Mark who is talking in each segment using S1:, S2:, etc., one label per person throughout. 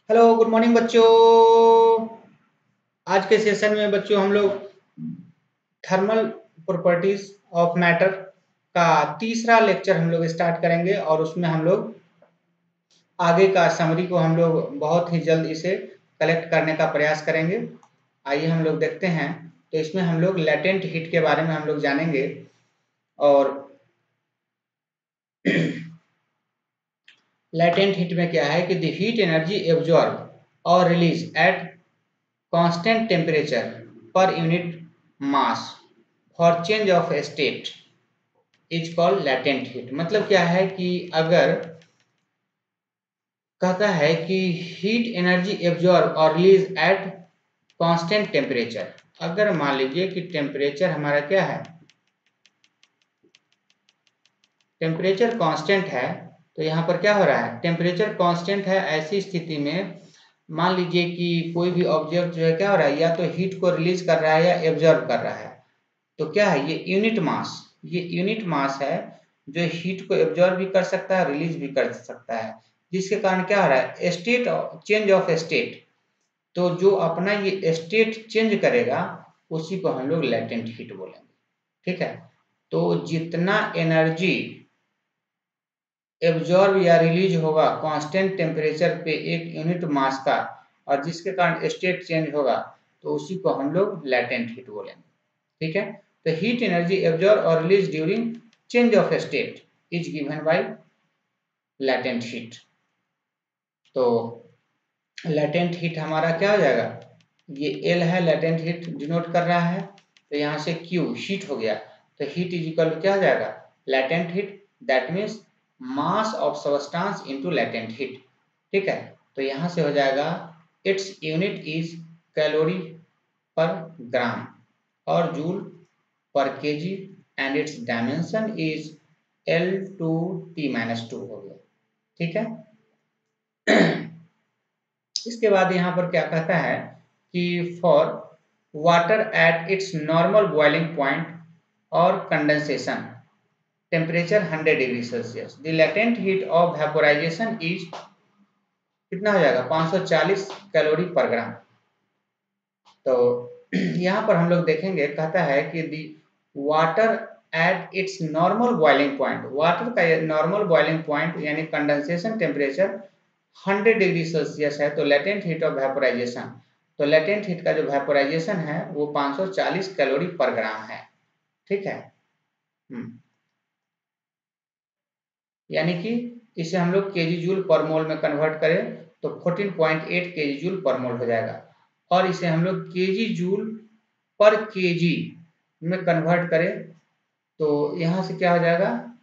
S1: Hello good morning बच्चों। आज के सेशन में बच्चों हम लोग थर्मल प्रॉपर्टीज ऑफ मैटर का तीसरा लेक्चर हम लोग स्टार्ट करेंगे और उसमें हम लोग आगे का समरी को हम लोग बहुत ही जल्द इसे कलेक्ट करने का प्रयास करेंगे। आइए हम लोग देखते हैं। तो इसमें हम लोग लेटेंट हीट के बारे में हम लोग जानेंगे और लेटेंट हीट में क्या है कि द हीट एनर्जी एब्जॉर्ब और release at constant temperature per unit mass for change of state is called latent heat. मतलब क्या है कि अगर कहता है कि हीट एनर्जी एब्जॉर्ब और रिलीज एट कांस्टेंट टेम्परेचर, अगर मान लीजिए कि टेम्परेचर हमारा क्या है, टेम्परेचर कांस्टेंट है, तो यहाँ पर क्या हो रहा है, टेम्परेचर कांस्टेंट है। ऐसी स्थिति में मान लीजिए कि कोई भी ऑब्जेक्ट जो है क्या हो रहा है, या तो हीट को रिलीज कर रहा है या एब्जॉर्ब कर रहा है। तो क्या है ये यूनिट मास, ये यूनिट मास है जो हीट को एब्जॉर्ब भी कर सकता है, रिलीज भी कर सकता है, जिसके कारण क्या हो रहा है, स्टेट चेंज ऑफ स्टेट। तो जो अपना ये स्टेट चेंज करेगा उसी को हम लोग लेटेंट हीट बोलेंगे। ठीक है, तो जितना एनर्जी एब्जॉर्ब या रिलीज होगा कांस्टेंट टेम्परेचर पे एक यूनिट मास का, और जिसके कारण स्टेट चेंज होगा, तो उसी को हम लोग लेटेंट हीट बोलेंगे। ठीक है, तो हीट एनर्जी एब्जॉर्ब और release during change of state is given by latent heat. तो लेटेंट हीट हमारा क्या हो जाएगा, ये एल है, लेटेंट हीट डिनोट कर रहा है, तो यहाँ से क्यू हीट हो गया, तो हीट इज इक्वल टू क्या हो जाएगा, latent heat, that means mass of substance into latent heat. ठीक है, तो यहाँ से हो जाएगा इट्स यूनिट इज कैलोरी पर ग्राम और जूल पर KG and it's dimension is L2T-2 हो गया। ठीक है, इसके बाद यहाँ पर क्या कहता है कि for water at its normal boiling point और condensation temperature 100 degree Celsius, the latent heat of vaporisation is कितना हो जाएगा, 540 कैलोरी पर ग्राम। तो यहाँ पर हम लोग देखेंगे, कहता है कि the water at its normal boiling point, water का नॉर्मल बॉइलिंग पॉइंट यानी कंडेंसेशन टेम्परेचर 100 डिग्री सेल्सियस है। तो लेटेंट हीट ऑफ वेपोराइजेशन, तो लेटेंट हीट का जो वेपोराइजेशन है वो 540 कैलोरी पर ग्राम है। ठीक है, यानी कि इसे हम लोग केजी जूल पर मोल में कन्वर्ट करें तो 14.8 केजी जूल पर मोल हो जाएगा, और इसे हम लोग केजी जूल पर केजी में कन्वर्ट करें तो यहाँ से क्या हो जाएगा,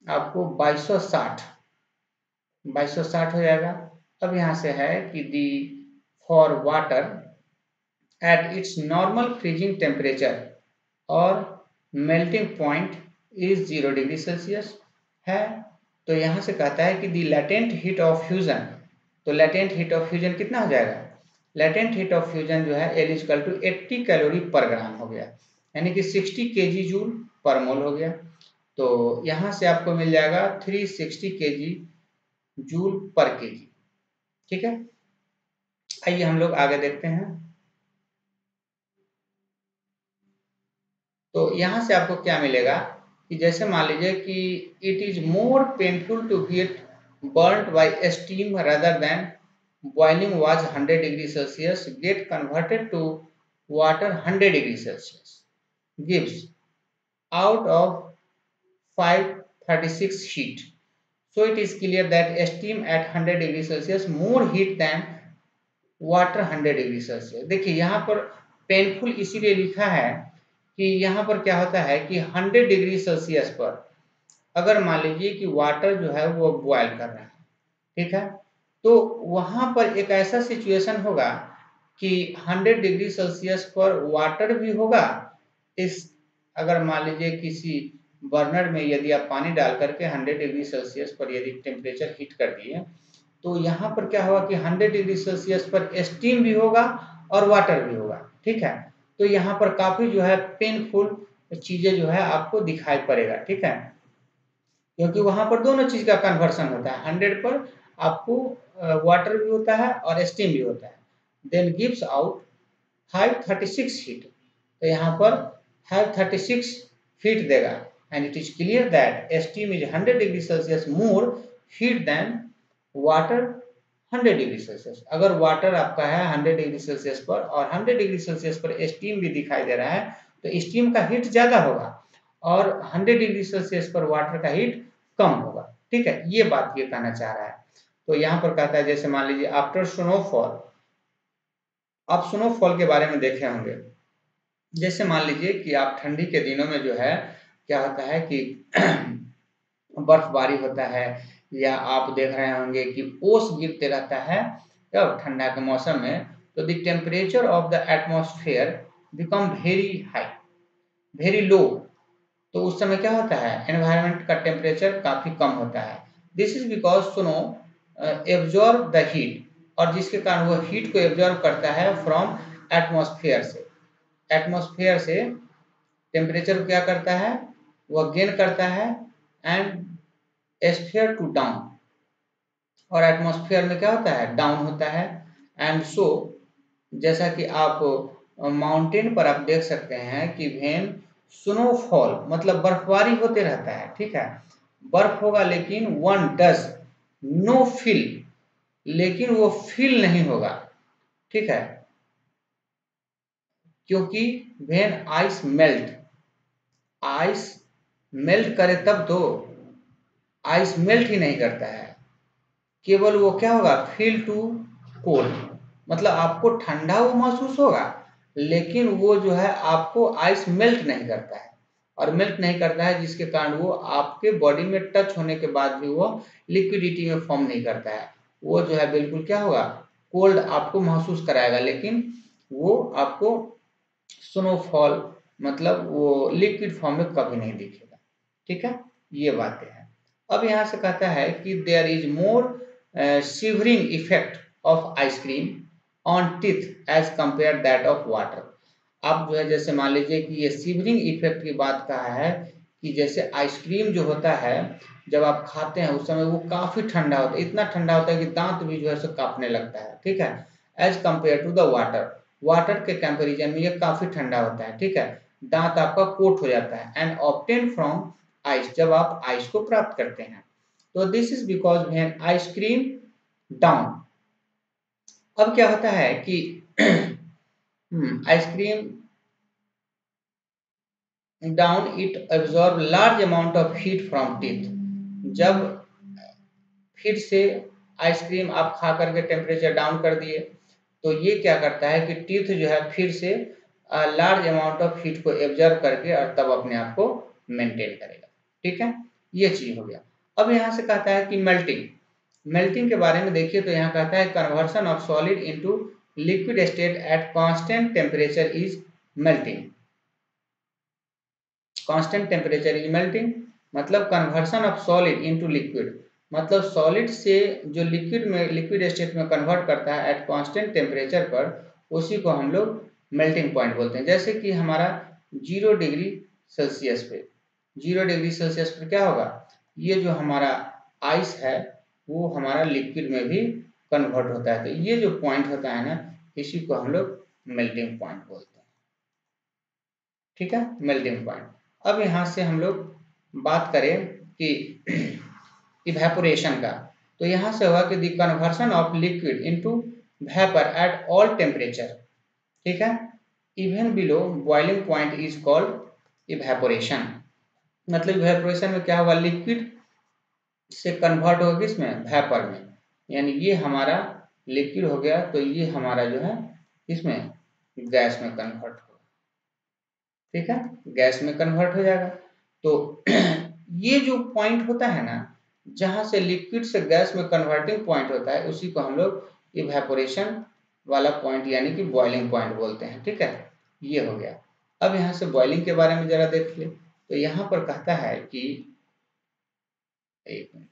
S1: आपको 2260 हो जाएगा। अब यहाँ से है कि the for water at its normal freezing temperature और melting point is 0 degree Celsius है। तो यहाँ से कहता है कि the latent heat of fusion, तो लेटेंट हीट ऑफ फ्यूजन कितना हो जाएगा, लेटेंट हीट ऑफ फ्यूजन जो है L इक्वल टू 80 कैलोरी पर ग्राम हो गया, यानी कि 60 केजी जूल पर मोल हो गया। तो यहाँ से आपको मिल जाएगा 360 केजी जूल पर केजी। ठीक है, आइए हम लोग आगे देखते हैं। तो यहाँ से आपको क्या मिलेगा कि जैसे मान लीजिए कि it is more painful to get burned by steam rather than boiling was 100 degree Celsius get converted to water 100 degree Celsius gives out of 536 heat. So it is clear that steam at 100 degree Celsius more heat than water 100 degree Celsius. देखिए यहाँ पर painful इसीलिए लिखा है कि यहाँ पर क्या होता है कि 100 डिग्री सेल्सियस पर अगर मान लीजिए कि वाटर जो है वो बॉयल कर रहा है, ठीक है, तो वहां पर एक ऐसा सिचुएशन होगा कि 100 डिग्री सेल्सियस पर वाटर भी होगा। इस अगर मान लीजिए किसी बर्नर में यदि आप पानी डाल करके 100 डिग्री सेल्सियस पर यदि टेम्परेचर हीट कर दिए, तो यहाँ पर क्या होगा कि 100 डिग्री सेल्सियस पर स्टीम भी होगा और वाटर भी होगा। ठीक है, तो यहाँ पर काफी जो है पेनफुल चीजें जो है आपको दिखाई पड़ेगा। ठीक है, क्योंकि वहां पर दोनों चीज का कन्वर्सन होता है, 100 पर आपको वाटर भी होता है और स्टीम भी होता है। देन गिव्स आउट 536 हीट, तो यहाँ पर 536 हीट देगा। And it is clear that steam is 100 degree Celsius more heat than water 100 degree Celsius. अगर वाटर आपका है 100 डिग्री सेल्सियस पर और 100 डिग्री सेल्सियस पर स्टीम भी दिखाई दे रहा है, तो स्टीम का हीट ज्यादा होगा और 100 डिग्री सेल्सियस पर वाटर का हीट कम होगा। ठीक है, ये बात ये कहना चाह रहा है। तो यहाँ पर कहता है जैसे मान लीजिए आफ्टर स्नोफॉल, आप स्नोफॉल के बारे में देखे होंगे। जैसे मान लीजिए कि आप ठंडी के दिनों में जो है क्या होता है कि बर्फबारी होता है, या आप देख रहे होंगे कि ओस गिरते रहता है जब ठंडा के मौसम में, तो the temperature of the atmosphere become very high, very low. तो उस समय क्या होता है, एनवायरनमेंट का टेम्परेचर काफी कम होता है। This is because snow absorb the heat, और जिसके कारण वो हीट को एब्जॉर्ब करता है फ्रॉम एटमॉस्फेयर से। एटमॉस्फेयर से टेम्परेचर क्या करता है, वह गेन करता है एंड एस्फेयर टू डाउन, और एटमॉस्फेयर में क्या होता है, डाउन होता है। एंड सो जैसा कि आप माउंटेन पर आप देख सकते हैं कि वेन स्नोफॉल मतलब बर्फबारी होते रहता है, ठीक है, बर्फ होगा लेकिन वन डज नो फील, लेकिन वो फील नहीं होगा, ठीक है, क्योंकि when ice melt, ice melt करे तब तो, आइस मेल्ट ही नहीं करता है, केवल वो क्या होगा, फील टू कोल्ड, मतलब आपको ठंडा वो महसूस होगा, लेकिन वो जो है आपको आइस मेल्ट नहीं करता है, और मेल्ट नहीं करता है जिसके कारण वो आपके बॉडी में टच होने के बाद भी वो लिक्विडिटी में फॉर्म नहीं करता है। वो जो है बिल्कुल क्या होगा, कोल्ड आपको महसूस कराएगा, लेकिन वो आपको स्नोफॉल मतलब वो लिक्विड फॉर्म में कभी नहीं दिखेगा। ठीक है, ये बातें हैं। अब यहाँ से कहता है कि there is more shivering effect of ice cream on teeth as compare that of water. अब जो है जैसे मान लीजिए कि ये शिवरिंग इफेक्ट की बात कहा है कि जैसे आइसक्रीम जो होता है जब आप खाते हैं उस समय वो काफी ठंडा होता है, इतना ठंडा होता है कि दांत भी जो है सो कांपने लगता है। ठीक है, as compare to the water, water के कंपेरिजन में ये काफी ठंडा होता है। ठीक है, दांत आपका कोट हो जाता है। एंड ऑब्टेन फ्रॉम आइस, जब आप आइस को प्राप्त करते हैं, तो this is because when ice cream down. अब क्या होता है कि ice cream down it absorb large amount of heat from teeth. जब फिर से आइसक्रीम आप खा करके टेम्परेचर डाउन कर दिए, तो ये क्या करता है कि टीथ जो है फिर से लार्ज अमाउंट ऑफ हीट को एब्जॉर्ब करके और तब अपने आप को मेंटेन करेगा। ठीक है, ये चीज हो गया। अब यहाँ से कहता है कि मेल्टिंग, मेल्टिंग के बारे में देखिए तो यहाँ कहता है conversion of solid into liquid state at constant temperature is melting. Constant temperature is melting मतलब conversion of solid into liquid, मतलब सॉलिड से जो लिक्विड में, लिक्विड स्टेट में कन्वर्ट करता है एट कांस्टेंट टेम्परेचर पर, उसी को हम लोग मेल्टिंग पॉइंट बोलते हैं। जैसे कि हमारा 0 डिग्री सेल्सियस पे, 0 डिग्री सेल्सियस पर क्या होगा, ये जो हमारा आइस है वो हमारा लिक्विड में भी कन्वर्ट होता है। तो ये जो पॉइंट होता है ना, इसी को हम लोग मेल्टिंग पॉइंट बोलते हैं। ठीक है, मेल्टिंग पॉइंट। अब यहाँ से हम लोग बात करें कि इवेपोरेशन का, तो यहाँ से होगा कि the conversion of liquid into vapour at all temperature. ठीक है, even below boiling point is called evaporation. मतलब इवेपोरेशन में क्या होगा, लिक्विड से कन्वर्ट होगा किसमें, वेपर में, यानी ये हमारा लिक्विड हो गया तो ये हमारा जो है इसमें गैस में कन्वर्ट होगा। ठीक है, गैस में कन्वर्ट हो जाएगा। तो ये जो पॉइंट होता है ना, जहां से लिक्विड से गैस में कन्वर्टिंग पॉइंट होता है, उसी को हम लोग इवेपोरेशन वाला पॉइंट यानी कि बॉइलिंग पॉइंट बोलते हैं। ठीक है, ये हो गया। अब यहाँ से बॉइलिंग के बारे में जरा देख ले, तो यहाँ पर कहता है कि एक मिनट,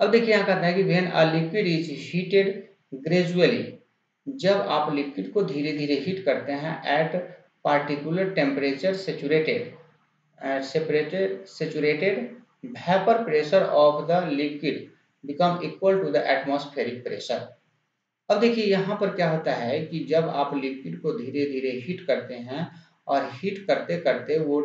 S1: अब देखिए यहाँ कहता है कि when a liquid is heated gradually, जब आप लिक्विड को धीरे धीरे हीट करते हैं eight particular temperature saturated, saturated vapor pressure of the liquid become equal to the atmospheric pressure। अब देखिए यहाँ पर क्या होता है कि जब आप लिक्विड को धीरे धीरे हीट करते हैं और हीट करते करते वो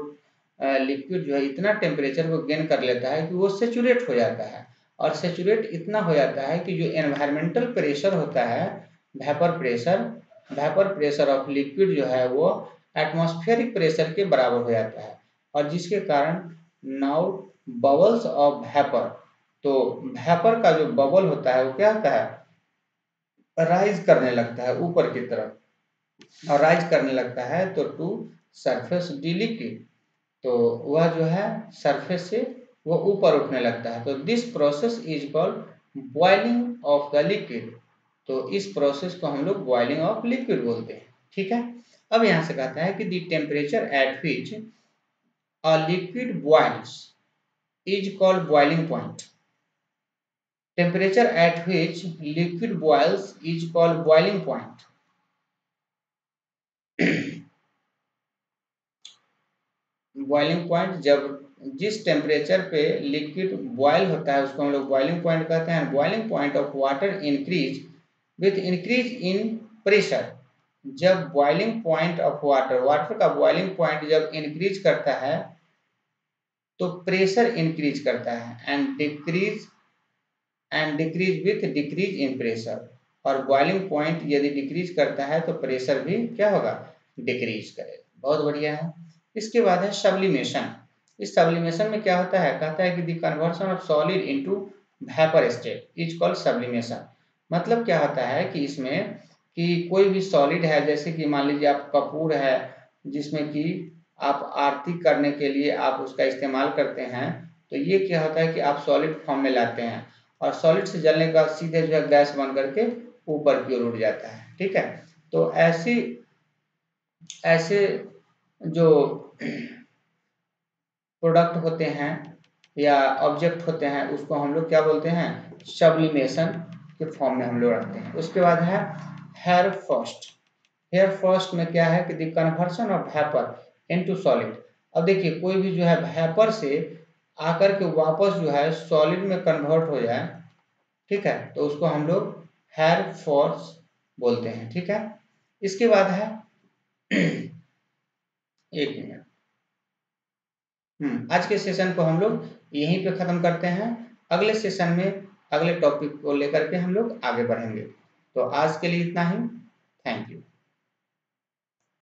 S1: लिक्विड जो है इतना टेम्परेचर को गेन कर लेता है कि वो सेचुरेट हो जाता है, और सेचुरेट इतना हो जाता है कि जो एनवायरमेंटल प्रेशर होता है वेपर प्रेशर ऑफ लिक्विड जो है वो एटमॉस्फेरिक प्रेशर के बराबर हो जाता है, और जिसके कारण नाउ बबल्स ऑफ वेपर, तो वेपर का जो बबल होता है वो क्या होता है, राइज करने लगता है ऊपर की तरफ, और राइज करने लगता है तो टू सरफेस डी लिक्विड, तो वह जो है सरफेस से वो ऊपर उठने लगता है। तो this process is called boiling of the liquid, तो इस प्रोसेस को हम लोग बॉइलिंग ऑफ लिक्विड बोलते हैं। ठीक है, अब यहाँ से कहता है कि the temperature at which a liquid boils is called boiling point. Temperature at which liquid boils is called boiling point. Boiling point, जब जिस टेम्परेचर पे लिक्विड बॉयल होता है उसको हम लोग बॉइलिंग पॉइंट कहते हैं। Boiling point of water increase with increase in pressure, जब बॉइलिंग पॉइंट ऑफ वाटर का बॉइलिंग पॉइंट जब इंक्रीज करता है तो प्रेशर इंक्रीज करता है, and decrease with decrease in pressure, और बॉइलिंग पॉइंट यदि डिक्रीज करता है तो प्रेशर भी क्या होगा, डिक्रीज करेगा। बहुत बढ़िया है। इसके बाद है सब्लिमेशन। इस सब्लिमेशन में क्या होता है, कहता है कि the conversion of solid into vapour state is called sublimation. मतलब क्या होता है कि इसमें कि कोई भी सॉलिड है, जैसे कि मान लीजिए आप कपूर है जिसमें कि आप आरती करने के लिए आप उसका इस्तेमाल करते हैं, तो ये क्या होता है कि आप सॉलिड फॉर्म में लाते हैं, और सॉलिड से जलने के बाद सीधे जो है गैस बन करके ऊपर की ओर उड़ जाता है। ठीक है, तो ऐसे जो प्रोडक्ट होते हैं या ऑब्जेक्ट होते हैं उसको हम लोग क्या बोलते हैं, सब्लिमेशन के फॉर्म में हम लोग रखते हैं। उसके बाद है हेयर फर्स्ट। हेयर फर्स्ट में क्या है कि the conversion of vapour into solid. अब देखिए कोई भी जो है वेपर से आकर के वापस जो है सॉलिड में कन्वर्ट हो जाए, ठीक है, तो उसको हम लोग हेयर फोर्स बोलते हैं। ठीक है, इसके बाद है एक मिनट, आज के सेशन को हम लोग यहीं पे खत्म करते हैं। अगले सेशन में अगले टॉपिक को लेकर के हम लोग आगे बढ़ेंगे। तो आज के लिए इतना ही। Thank you.